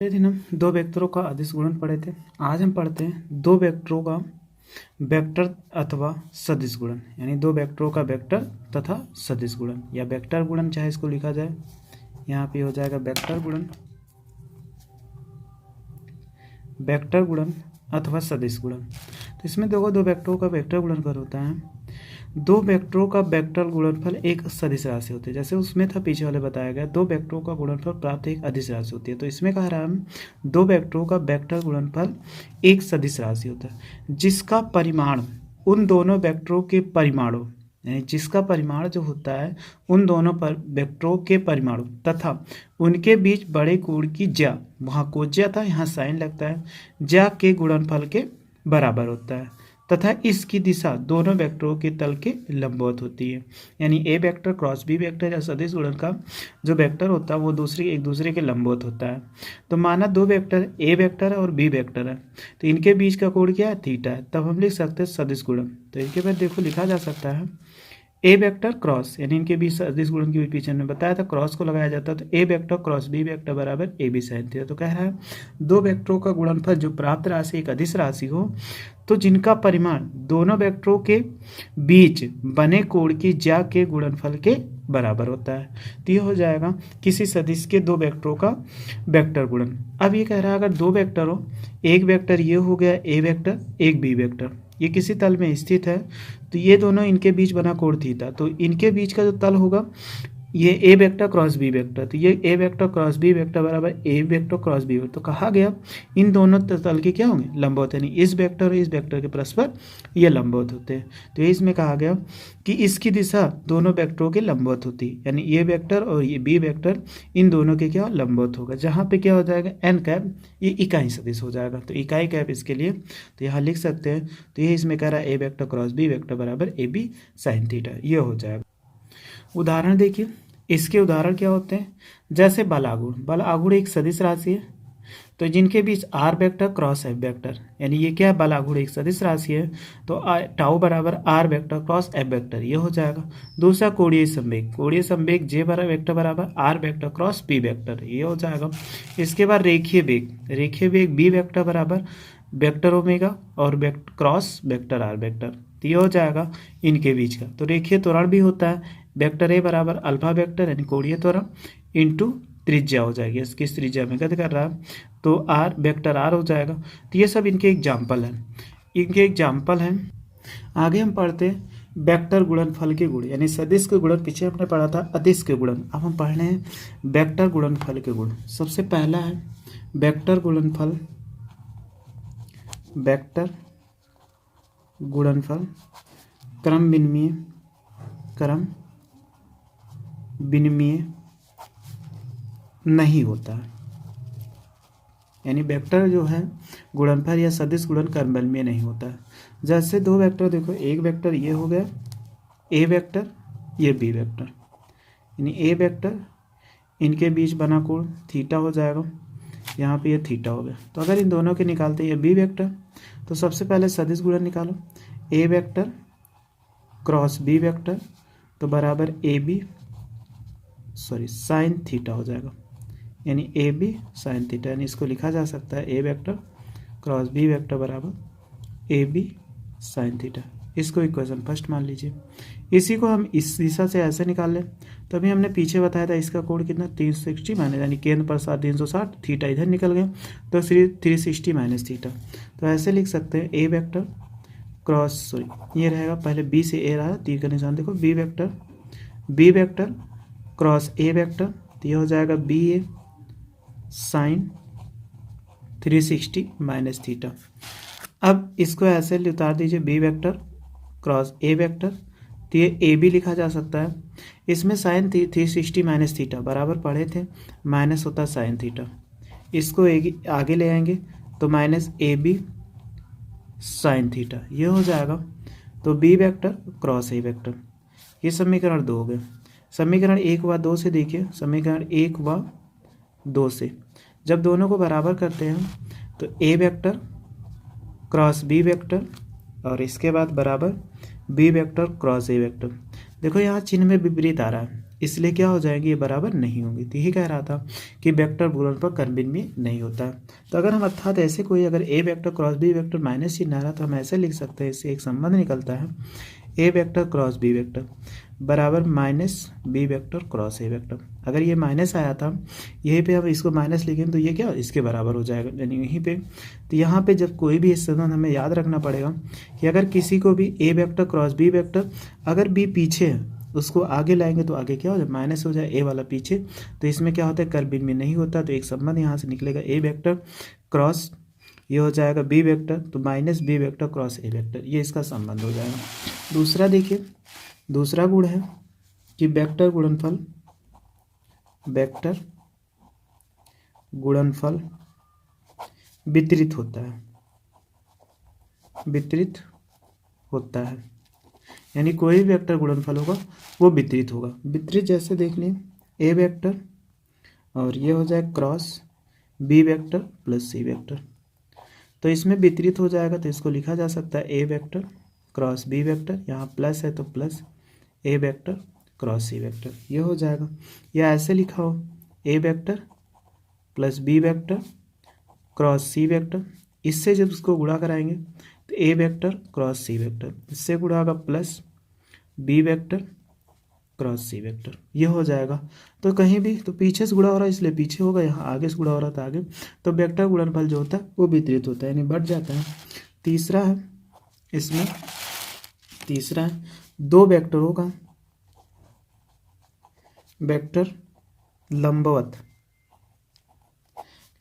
पिछले दिन हम दो वेक्टरों का अदिश गुणन पढ़े थे। आज हम पढ़ते हैं दो वेक्टरों का वेक्टर अथवा सदिश गुणन, यानी दो वेक्टरों का वेक्टर तथा सदिश गुणन या वेक्टर गुणन चाहे इसको लिखा जाए। यहाँ पे हो जाएगा वेक्टर गुणन अथवा सदिश गुणन। तो इसमें देखो दो वेक्टरों का वेक्टर गुणनफल होता है। दो वेक्टरों का वेक्टर गुणनफल एक सदिश राशि होती है, जैसे उसमें था पीछे वाले बताया गया दो वेक्टरों का गुणनफल प्राप्त एक अदिश राशि होती है। तो इसमें कह रहा है हम दो वेक्टरों का वेक्टर गुणनफल एक सदिश राशि होता है जिसका परिमाण उन दोनों वेक्टरों के परिमाणों, यानी जिसका परिमाण जो होता है उन दोनों पर वेक्टरों के परिमाणों तथा उनके बीच बड़े कोण की ज्या, वहाँ कोज्या था यहाँ साइन लगता है, ज्या के गुणनफल के बराबर होता है तथा इसकी दिशा दोनों वेक्टरों के तल के लंबवत होती है। यानी ए वेक्टर क्रॉस बी वेक्टर या सदिश गुणन का जो वेक्टर होता है वो एक दूसरे के लंबवत होता है। तो माना दो वेक्टर ए वेक्टर है और बी वेक्टर है, तो इनके बीच का कोण क्या है, थीटा है। तब हम लिख सकते हैं सदिश गुणन। तो इनके बाद देखो लिखा जा सकता है ए वेक्टर क्रॉस, यानी इनके बीच सदिश गुणन की पीछे हमने बताया था क्रॉस को लगाया जाता है। तो ए वेक्टर क्रॉस बी वेक्टर बराबर ए बी साइन थीटा। तो कह रहा है दो वेक्टरों का गुणनफल जो प्राप्त राशि एक अदिश राशि हो तो जिनका परिमाण दोनों वेक्टरों के बीच बने कोण की ज्या के गुणनफल के बराबर होता है। तो ये हो जाएगा किसी सदिश के दो वेक्टरों का वेक्टर गुणन। अब ये कह रहा है अगर दो वेक्टर हो, एक वेक्टर ये हो गया ए वेक्टर, एक बी वेक्टर, ये किसी तल में स्थित है, तो ये दोनों इनके बीच बना कोण थीटा, तो इनके बीच का जो तल होगा ये ए वेक्टर क्रॉस बी वेक्टर, तो ये ए वेक्टर क्रॉस बी वेक्टर बराबर ए वेक्टर क्रॉस बी वेक्टर। तो कहा गया इन दोनों तल के क्या होंगे, लंबवत, यानी इस वेक्टर और इस वेक्टर के परस्पर ये लंबवत होते हैं। तो ये इसमें कहा गया कि इसकी दिशा दोनों वेक्टरों के लंबवत होती है, यानी ये वेक्टर और ये बी वेक्टर इन दोनों के क्या लंबवत होगा, जहाँ पे क्या हो जाएगा एन कैप, ये इकाई सदिश हो जाएगा। तो इकाई कैप इसके लिए तो यहाँ लिख सकते हैं। तो ये इसमें कह रहा है ए वेक्टर क्रॉस बी वेक्टर बराबर ए बी साइन थीटा, ये हो जाएगा। उदाहरण देखिए, इसके उदाहरण क्या होते हैं, जैसे बल आघूर्ण। बल आघूर्ण एक सदिश राशि है, तो जिनके बीच r vector cross F vector, यानी ये क्या है, बल आघूर्ण एक सदिश राशि है, तो टाउ बराबर R vector cross F vector, ये हो जाएगा। दूसरा कोणीय संवेग जे वेक्टर बराबर R vector cross P vector, ये हो जाएगा। इसके बाद रेखीय वेग बी वेक्टर बराबर वेक्टर ओमेगा और क्रॉस वेक्टर आर वेक्टर, तो ये हो जाएगा इनके बीच का। तो रेखीय त्वरण भी होता है, वेक्टर ए बराबर अल्फा वेक्टर यानी कोणीय त्वरण इंटू त्रिज्या हो जाएगी, इसकी त्रिज्या में गत कर रहा है तो आर वेक्टर आर हो जाएगा। तो ये सब इनके एग्जाम्पल हैं। आगे हम पढ़ते हैं वेक्टर गुणनफल के गुण, यानी सदिश के गुणन पीछे हमने पढ़ा था अदिश के गुणन, अब हम पढ़ रहे हैं वेक्टर गुणनफल के गुण। सबसे पहला है वेक्टर गुणनफल क्रम विनिमय नहीं होता है, यानी वेक्टर जो है गुणनफल या सदिश गुणन क्रम विनिमय नहीं होता है। जैसे दो वेक्टर देखो, एक वेक्टर ये हो गया ए वेक्टर, ये बी वेक्टर, यानी ए वेक्टर इनके बीच बना कोण थीटा हो जाएगा, यहाँ पे ये थीटा हो गया। तो अगर इन दोनों के निकालते हैं ये बी वेक्टर, तो सबसे पहले सदिश गुणन निकालो, ए वेक्टर क्रॉस बी वेक्टर तो बराबर ए बी साइन थीटा हो जाएगा, यानी ए बी साइन थीटा, यानी इसको लिखा जा सकता है ए वेक्टर क्रॉस बी वेक्टर बराबर ए बी साइन थीटा। इसको इक्वेशन फर्स्ट मान लीजिए। इसी को हम इस दिशा से ऐसे निकाल लें, तभी हमने पीछे बताया था इसका कोण कितना 360 माइनस, यानी केंद्र पर 360, थीटा इधर निकल गया तो 360 माइनस थीटा। तो ऐसे लिख सकते हैं ए वेक्टर क्रॉस ये रहेगा, पहले बी से ए रहा, तीर का निशान देखो, B vector cross A vector, तो ये हो जाएगा B A sine 360 minus theta. अब इसको ऐसे उतार दीजिए, B vector cross A vector, तो ये ए बी लिखा जा सकता है। इसमें साइन 360 माइनस थीटा बराबर पढ़े थे, माइनस होता है साइन थीटा, इसको आगे ले आएंगे तो minus A B sine theta, ये हो जाएगा। तो B vector cross A vector, ये समीकरण 2 हो गए। समीकरण 1 व 2 से देखिए, समीकरण 1 व 2 से जब दोनों को बराबर करते हैं तो ए वेक्टर क्रॉस बी वेक्टर और इसके बाद बराबर B vector cross A vector, देखो यहाँ चिन्ह में विपरीत आ रहा है, इसलिए क्या हो जाएगी, ये बराबर नहीं होंगी। तो यही कह रहा था कि वेक्टर गुणनफल कर्मभिन्न भी नहीं होता है। तो अगर हम अर्थात ऐसे कोई अगर a vector cross B vector minus चिन्ह आ रहा तो हम ऐसे लिख सकते हैं, इससे एक संबंध निकलता है ए वेक्टर क्रॉस बी वेक्टर बराबर minus B vector cross A vector. अगर ये माइनस आया था, यहीं पे हम इसको माइनस लिखेंगे तो ये क्या इसके बराबर हो जाएगा, यानी यहीं पे। तो यहाँ पे जब कोई भी संबंध हमें याद रखना पड़ेगा कि अगर किसी को भी ए वेक्टर क्रॉस बी वेक्टर, अगर बी पीछे है उसको आगे लाएंगे तो आगे क्या हो जाए, माइनस हो जाए, ए वाला पीछे। तो इसमें क्या होता है, कर्मभिन्न में नहीं होता। तो एक संबंध यहाँ से निकलेगा ए वेक्टर क्रॉस, ये हो जाएगा बी वेक्टर, तो minus B vector cross A vector, ये इसका संबंध हो जाएगा। दूसरा देखिए, दूसरा गुण है कि वेक्टर गुणनफल वितरित होता है, वितरित होता है, यानी कोई भी वेक्टर गुणनफल होगा वो वितरित होगा। वितरित जैसे देख लें, ए वेक्टर और ये हो जाए cross B vector plus C vector, तो इसमें वितरित हो जाएगा। तो इसको लिखा जा सकता है ए वेक्टर क्रॉस बी वेक्टर, यहाँ प्लस है तो plus a vector cross c vector, ये हो जाएगा। या ऐसे लिखा हो a vector plus b vector cross c vector, इससे जब इसको गुणा कराएंगे तो ए वेक्टर क्रॉस सी वेक्टर, इससे गुणा होगा plus b vector cross c vector, ये हो जाएगा। तो कहीं भी तो पीछे से गुणा हो रहा है इसलिए पीछे होगा, यहाँ आगे से गुणा हो रहा था आगे, तो वेक्टर गुणनफल जो होता है वो वितरित होता है, यानी बढ़ जाता है। तीसरा है इसमें, तीसरा है दो वेक्टरों का वेक्टर लंबवत,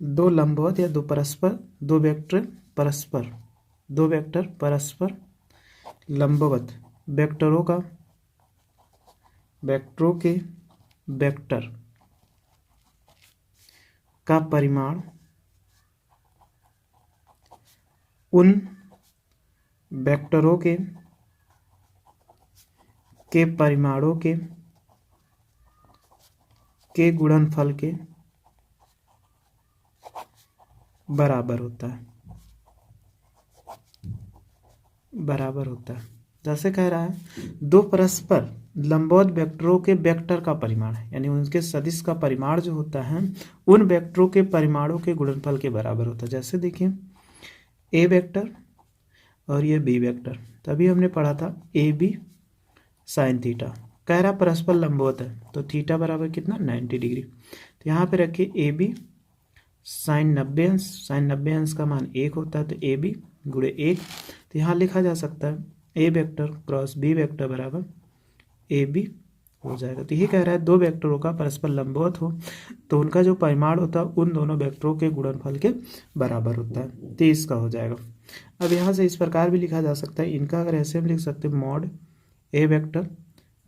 दो लंबवत या दो परस्पर, दो वेक्टर परस्पर, दो वेक्टर परस्पर लंबवत वेक्टरों का, वेक्टरों के वेक्टर का परिमाण उन वेक्टरों के परिमाणों के गुणनफल के बराबर होता है, बराबर होता है। जैसे कह रहा है दो परस्पर लंबवत वेक्टरों के वेक्टर का परिमाण है, यानी उनके सदिश का परिमाण जो होता है उन वेक्टरों के परिमाणों के गुणनफल के बराबर होता है। जैसे देखिए ए वेक्टर और ये बी वेक्टर, तभी हमने पढ़ा था ए बी साइन थीटा, कह रहा परस्पर लंबवत है तो थीटा बराबर कितना 90 डिग्री। तो यहाँ पे रखिए ए बी साइन 90 अंश, साइन 90 अंश का मान 1 होता है, तो ए बी गुणे 1। तो यहाँ लिखा जा सकता है ए वेक्टर क्रॉस बी वेक्टर बराबर ए बी हो जाएगा। तो ये कह रहा है दो वेक्टरों का परस्पर लंबवत हो तो उनका जो परिमाण होता है उन दोनों वेक्टरों के गुणनफल के बराबर होता है, तो इसका हो जाएगा। अब यहाँ से इस प्रकार भी लिखा जा सकता है, इनका अगर ऐसे हम लिख सकते हैं मॉड ए वेक्टर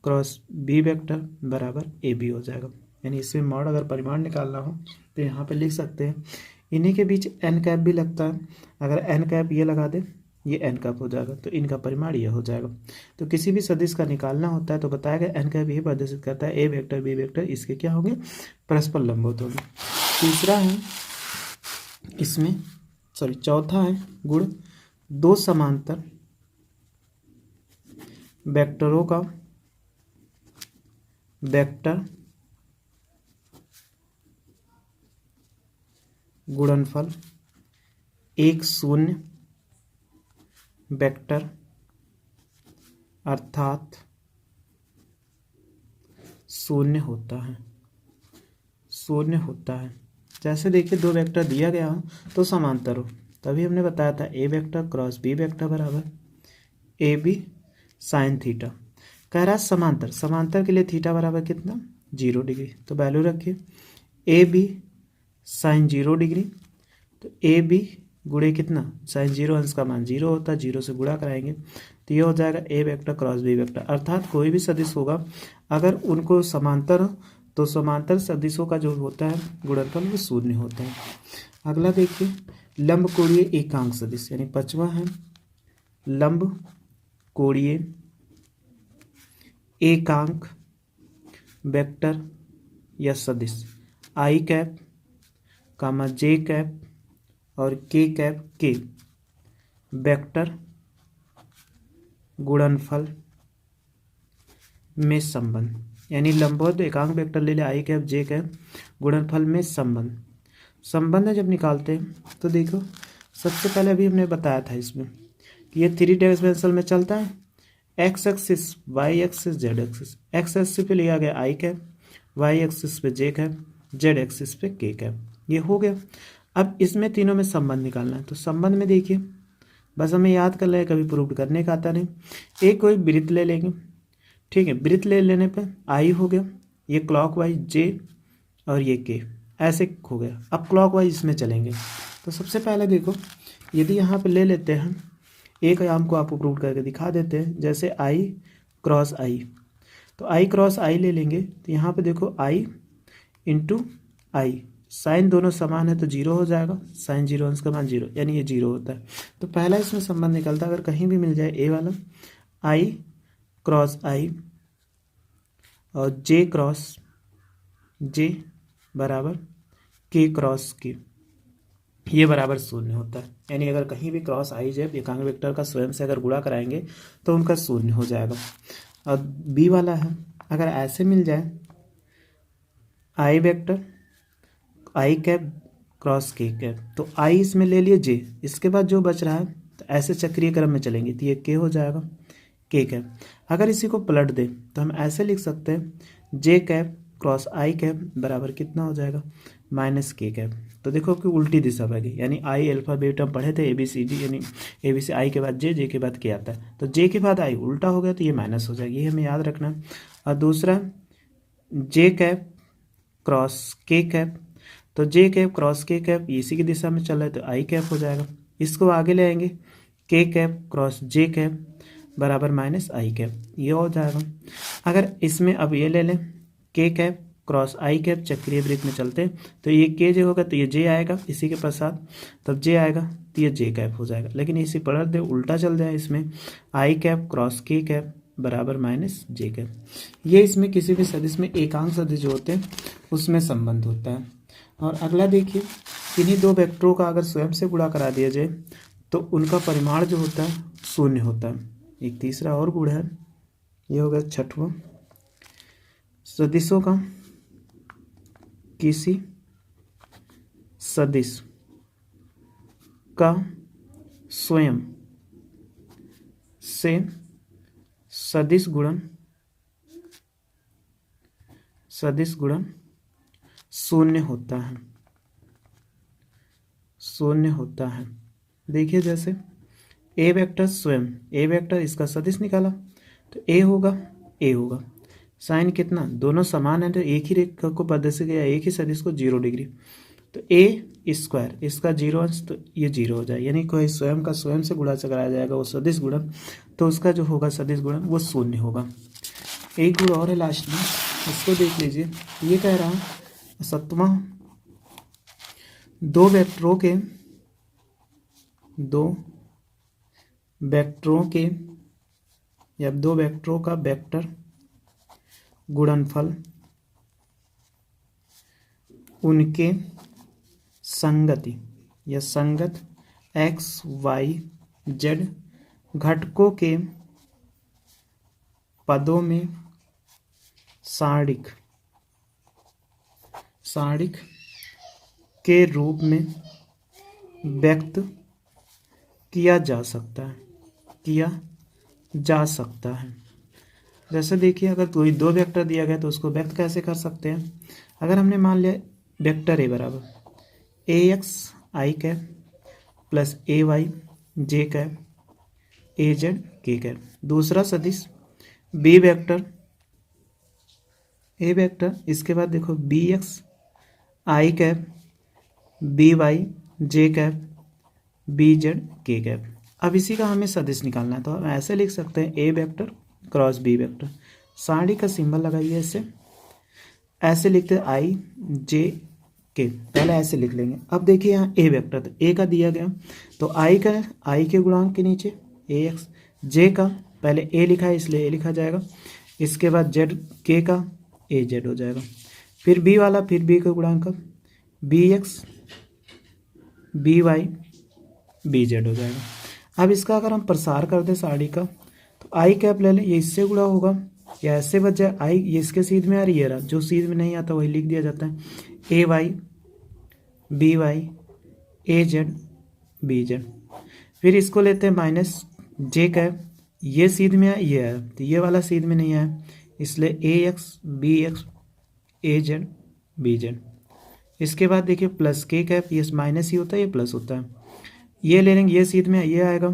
क्रॉस बी वेक्टर बराबर ए बी हो जाएगा, यानी इसमें मॉड अगर परिमाण निकालना हो तो यहाँ पे लिख सकते हैं। इन्हीं के बीच एन कैप भी लगता है, अगर एन कैप ये लगा दे ये एन कैप हो जाएगा, तो इनका परिमाण ये हो जाएगा। तो किसी भी सदिश का निकालना होता है तो बताया गया एन कैप ये प्रदर्शित करता है ए वेक्टर बी वेक्टर इसके क्या होंगे, परस्पर लंबवत होंगे। तीसरा है इसमें चौथा है गुण दो समांतर वेक्टरों का वेक्टर गुणनफल एक शून्य वेक्टर अर्थात शून्य होता है, शून्य होता है। जैसे देखिए दो वेक्टर दिया गया हो तो समांतर हो, तभी हमने बताया था ए वेक्टर क्रॉस बी वेक्टर बराबर ए बी साइन थीटा। कह रहा है समांतर, समांतर के लिए थीटा बराबर कितना 0 डिग्री, तो वैल्यू रखिए ए बी साइन 0 डिग्री, तो ए बी गुणे कितना साइन 0 अंश का मान 0 होता है, 0 से गुणा कराएंगे तो ये हो जाएगा ए वेक्टर क्रॉस बी वेक्टर। अर्थात कोई भी सदिश होगा अगर उनको समांतर हो तो समांतर सदिशों का जो होता है गुणनफल वो शून्य होता है। अगला देखिए लंब कोणीय एकांक सदिश, यानी पांचवा है लंब कोणीय एकांक वेक्टर या सदिश आई कैप कामा जे कैप और के कैप के वेक्टर गुणनफल में संबंध, यानी लंबवत एकांक वेक्टर ले ले आई कैप जे कैप, गुणनफल में संबंध जब निकालते हैं तो देखो सबसे पहले अभी हमने बताया था इसमें कि ये 3 डायमेंशनल में चलता है, X axis, Y axis, Z axis. X axis पे लिया गया आई कैप, वाई एक्सिस पे जे कैप, जेड एक्सिस पे के कैप, ये हो गया। अब इसमें तीनों में संबंध निकालना है, तो संबंध में देखिए बस हमें याद कर ले, कभी प्रूव करने का आता नहीं। एक कोई वृत्त ले लेंगे, ठीक है, वृत्त ले लेने पर आई हो गया, ये क्लॉकवाइज जे और ये के, ऐसे हो गया। अब क्लॉकवाइज इसमें चलेंगे, तो सबसे पहले देखो यदि यहाँ पे ले लेते हैं एक आयाम को, आपको प्रूव करके दिखा देते हैं, जैसे आई क्रॉस आई, तो आई क्रॉस आई ले लेंगे, तो यहाँ पे देखो आई इंटू आई, साइन दोनों समान है तो जीरो हो जाएगा, साइन जीरो अंश का मान जीरो, यानी ये जीरो होता है। तो पहला इसमें संबंध निकलता है, अगर कहीं भी मिल जाए ए वाला, आई क्रॉस आई और जे क्रॉस जे बराबर के क्रॉस के, ये बराबर शून्य होता है। यानी अगर कहीं भी क्रॉस आई जाए एकांक वेक्टर का स्वयं से अगर गुणा कराएंगे तो उनका शून्य हो जाएगा। और बी वाला है, अगर ऐसे मिल जाए आई वेक्टर आई कैप क्रॉस के कैप, तो आई इसमें ले लिए जे, इसके बाद जो बच रहा है तो ऐसे चक्रीय क्रम में चलेंगे तो ये के हो जाएगा के कैप। अगर इसी को पलट दे तो हम ऐसे लिख सकते हैं जे कैप क्रॉस आई कैप बराबर कितना हो जाएगा, माइनस के कैप। तो देखो कि उल्टी दिशा में गई, यानी आई अल्फाबेट हम पढ़े थे ए बी सी डी, यानी ए बी सी आई के बाद जे के बाद के आता है, तो जे के बाद आई उल्टा हो गया तो ये माइनस हो जाएगी, ये हमें याद रखना है। और दूसरा जे कैप क्रॉस के कैप, तो जे कैप क्रॉस के कैप इसी की दिशा में चल रहा है तो आई कैप हो जाएगा। इसको आगे ले आएंगे के कैप क्रॉस जे कैप बराबर माइनस आई कैप, ये हो जाएगा। अगर इसमें अब ये ले लें के कैप क्रॉस आई कैप, चक्रीय वृत्त में चलते हैं तो ये के जे होगा तो ये जे आएगा इसी के पश्चात, तब जे आएगा तो ये जे कैप हो जाएगा। लेकिन इसी पलट दे उल्टा चल जाए, इसमें आई कैप क्रॉस के कैप बराबर माइनस जे कैप। ये इसमें किसी भी सदिश में एकांक सदिश जो होते हैं उसमें संबंध होता है। और अगला देखिए, इन्हीं दो वेक्टरों का अगर स्वयं से गुणा करा दिया जाए तो उनका परिमाण जो होता है शून्य होता है। एक तीसरा और गुण है, ये हो गया छठवां, सदिशों का किसी सदिश का स्वयं से सदिश गुणन शून्य होता है। देखिए जैसे ए वेक्टर स्वयं, ए वेक्टर इसका सदिश निकाला तो ए होगा साइन कितना, दोनों समान है तो एक ही रेखा को प्रदर्शित किया, एक ही सदिश को 0 डिग्री, तो ए स्क्वायर इसका 0 अंश तो ये 0 हो जाए, यानी कोई स्वयं का स्वयं से गुणा से कराया जाएगा वो सदिश गुणन, तो उसका जो होगा सदिश गुणन वो शून्य होगा। एक गुण और है लास्ट में, इसको देख लीजिए, ये कह रहा है सत्वां, दो वेक्टरों का वेक्टर गुणनफल उनके संगत एक्स वाई जेड घटकों के पदों में सारणिक के रूप में व्यक्त किया जा सकता है। जैसे देखिए अगर कोई दो वेक्टर दिया गया तो उसको व्यक्त कैसे कर सकते हैं। अगर हमने मान लिया वेक्टर ए बराबर a x i cap plus a y j cap a z k cap, दूसरा सदिश बी वेक्टर ए वेक्टर, इसके बाद देखो b x i cap b y j cap b z k cap. अब इसी का हमें सदिश निकालना है तो हम ऐसे लिख सकते हैं ए वेक्टर क्रॉस बी वेक्टर, सारणी का सिंबल लगाइए, इससे ऐसे लिखते हैं आई जे के, पहले ऐसे लिख लेंगे। अब देखिए यहाँ ए वेक्टर, तो ए का दिया गया तो आई के गुणांक के नीचे ए एक्स, जे का पहले ए लिखा है इसलिए ए लिखा जाएगा, इसके बाद जेड के का ए जेड हो जाएगा, फिर बी वाला फिर बी का गुणांक B X B Y B Z हो जाएगा। अब इसका अगर हम प्रसार कर दें सारणी का तो आई कैप ले लें, ये इससे गुणा होगा या ऐसे बच जाए आई, ये इसके सीध में आ रही है, जो सीध में नहीं आता वही लिख दिया जाता है, ए वाई बी वाई ए जेड बी जेड। फिर इसको लेते हैं माइनस जे कैप, ये सीध में आया, ये आया, तो ये वाला सीध में नहीं आया, इसलिए ए एक्स बी एक्स ए जेड बी जेड। इसके बाद देखिए प्लस के कैप, ये माइनस ही होता है, ये प्लस होता है, ये ले लेंगे, ये सीध में ये आएगा,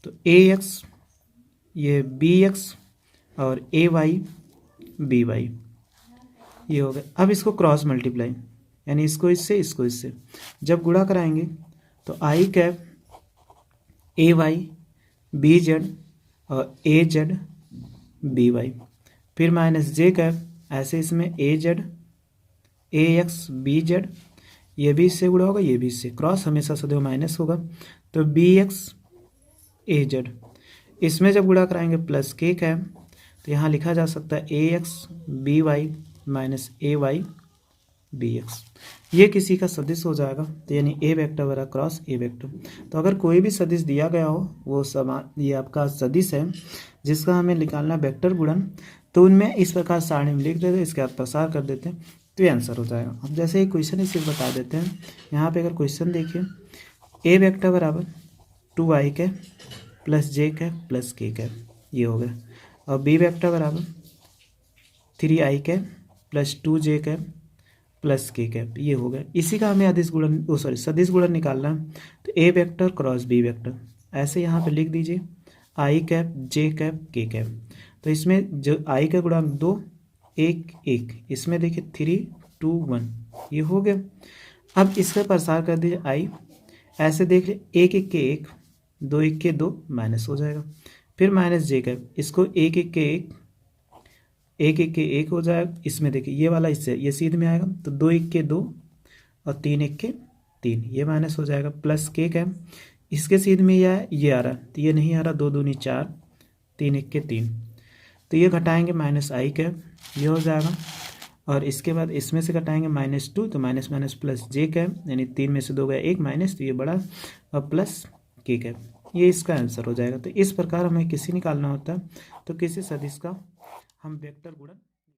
तो ए एक्स ये बी एक्स और ए वाई बी वाई, ये हो गया। अब इसको क्रॉस मल्टीप्लाई, यानी इसको इससे जब गुणा कराएंगे तो i cap a y B z और ए जेड बी वाई, फिर माइनस जे कैप, ऐसे इसमें a z a x b z, ये भी इससे गुणा होगा, ये भी इससे, क्रॉस हमेशा सदैव माइनस होगा, तो बी एक्स ए जेड। इसमें जब गुणा कराएंगे प्लस के कैप, तो यहाँ लिखा जा सकता है ए एक्स बी वाई माइनस ए वाई बी एक्स, ये किसी का सदिश हो जाएगा, तो यानी ए वेक्टर बराबर क्रॉस ए वेक्टर। तो अगर कोई भी सदिश दिया गया हो वो समान, ये आपका सदिश है जिसका हमें निकालना वेक्टर गुणन, तो उनमें इस प्रकार सारणी में लिख देते हैं, इसके बाद प्रसार कर देते हैं, तो ये आंसर हो जाएगा। अब जैसे ही क्वेश्चन इसे बता देते हैं, यहाँ पे अगर क्वेश्चन देखिए, ए वेक्टर बराबर 2i कैप प्लस जे कैप प्लस के कैप, ये हो गया, और बी वेक्टर बराबर 3i cap plus 2j cap plus के कैप, ये हो गया। इसी का हमें अदिश गुणन सदिश गुणन निकालना है, तो ए वेक्टर क्रॉस बी वेक्टर, ऐसे यहाँ पे लिख दीजिए आई कैप जे कैप के कैप। तो इसमें जो आई का गुणांक 2 1 1, इसमें देखिए 3 2 1, ये हो गया। अब इसका प्रसार कर दीजिए आई, ऐसे देख ले 1 1 के 1 2 1 के 2 माइनस हो जाएगा, फिर माइनस जे कैप, इसको 1 1 के 1 1 1 के 1 हो जाएगा, इसमें देखिए ये वाला इससे ये सीध में आएगा, तो 2 1 के 2 और 3 1 के 3, ये माइनस हो जाएगा, प्लस के कैप, इसके सीध में ये आ रहा, तो ये नहीं आ रहा, 2 दूनी 4 3 1 के 3, तो ये घटाएंगे माइनस आई कैप, ये हो जाएगा, और इसके बाद इसमें से घटाएंगे -2, तो माइनस माइनस प्लस जे कैप, यानी 3 में से 2 गया 1 माइनस, तो ये बड़ा, और प्लस के कैप, ये इसका आंसर हो जाएगा। तो इस प्रकार हमें किसी निकालना होता है, तो किसी सदिश का हम वेक्टर गुणन